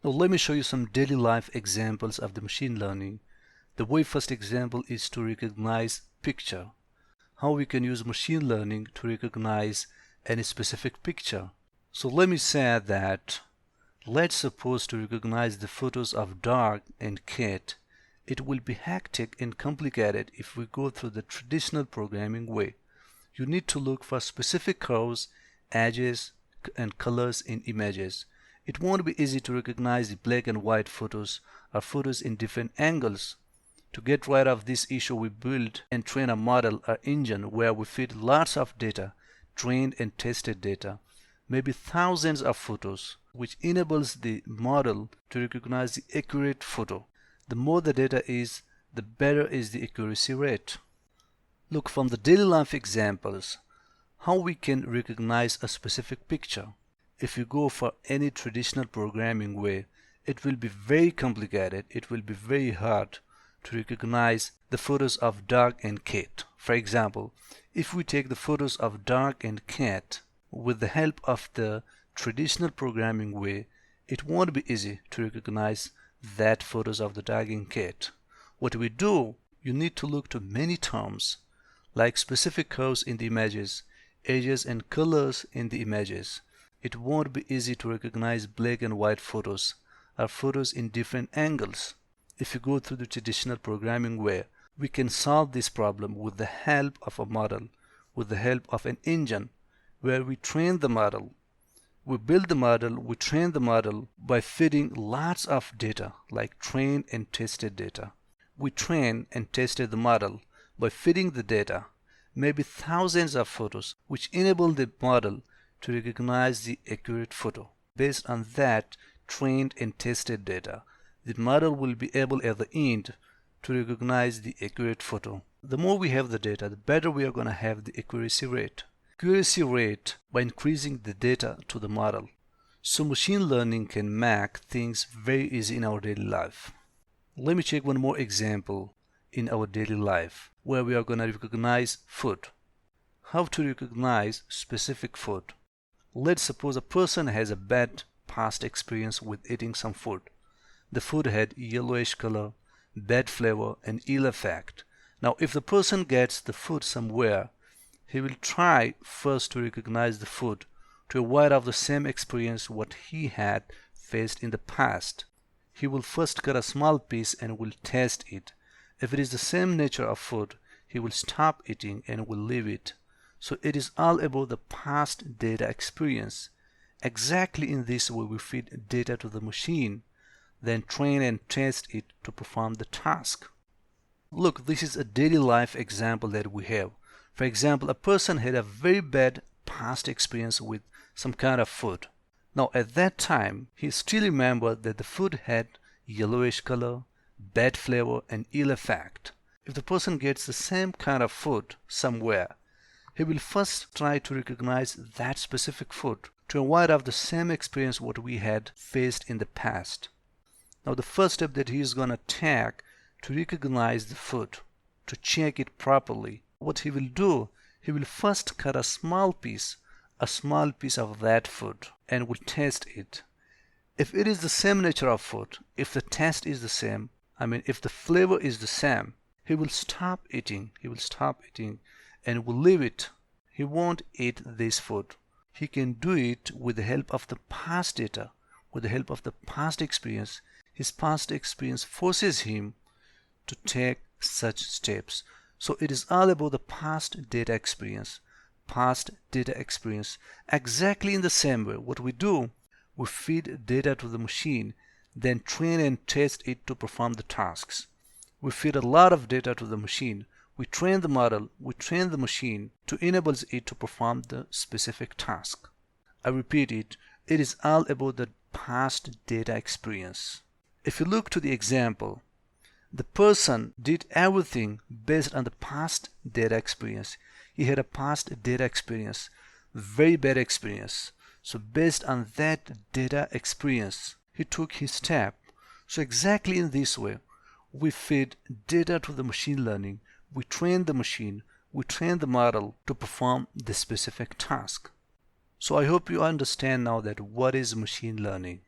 Now let me show you some daily life examples of the machine learning. The very first example is to recognize picture. How we can use machine learning to recognize any specific picture. So let me say that let's suppose to recognize the photos of dog and cat. It will be hectic and complicated if we go through the traditional programming way. You need to look for specific curves, edges, and colors in images. It won't be easy to recognize the black and white photos or photos in different angles. To get rid of this issue, we build and train a model or engine where we feed lots of data, trained and tested data, maybe thousands of photos, which enables the model to recognize the accurate photo. The more the data is, the better is the accuracy rate. Look, from the daily life examples, how we can recognize a specific picture. If you go for any traditional programming way, it will be very complicated. It will be very hard to recognize the photos of dog and cat. For example, if we take the photos of dog and cat with the help of the traditional programming way, it won't be easy to recognize that photos of the dog and cat. What we do, you need to look to many terms, like specific curves in the images, edges and colors in the images. It won't be easy to recognize black and white photos or photos in different angles. If you go through the traditional programming way, we can solve this problem with the help of a model, with the help of an engine, where we train the model. We build the model, we train the model by feeding lots of data, like trained and tested data. We train and tested the model by feeding the data, maybe thousands of photos, which enable the model to recognize the accurate photo. Based on that trained and tested data, the model will be able at the end to recognize the accurate photo. The more we have the data, the better we are going to have the accuracy rate. Accuracy rate by increasing the data to the model. So machine learning can make things very easy in our daily life. Let me check one more example in our daily life where we are going to recognize food. How to recognize specific food. Let's suppose a person has a bad past experience with eating some food. The food had yellowish color, bad flavor, and ill effect. Now if the person gets the food somewhere, he will try first to recognize the food to avoid of the same experience what he had faced in the past. He will first cut a small piece and will test it. If it is the same nature of food, he will stop eating and will leave it. So it is all about the past data experience. Exactly in this way we feed data to the machine, then train and test it to perform the task. Look, this is a daily life example that we have. For example, a person had a very bad past experience with some kind of food. Now at that time, he still remembered that the food had yellowish color, bad flavor, and ill effect. If the person gets the same kind of food somewhere, he will first try to recognize that specific food to avoid of the same experience what we had faced in the past. Now the first step that he is going to take to recognize the food, to check it properly, what he will do, he will first cut a small piece of that food and will test it. If it is the same nature of food, if the taste is the same, if the flavor is the same, he will stop eating and will leave it. He won't eat this food. He can do it with the help of the past data, with the help of the past experience. His past experience forces him to take such steps. So it is all about the past data experience. Exactly in the same way, what we do, we feed data to the machine, then train and test it to perform the tasks. We feed a lot of data to the machine. We train the model, we train the machine to enable it to perform the specific task. I repeat it, it is all about the past data experience. If you look to the example, the person did everything based on the past data experience. He had a past data experience, very bad experience. So based on that data experience, he took his step. So exactly in this way, we feed data to the machine learning. We train the machine, we train the model to perform the specific task. So I hope you understand now that what is machine learning.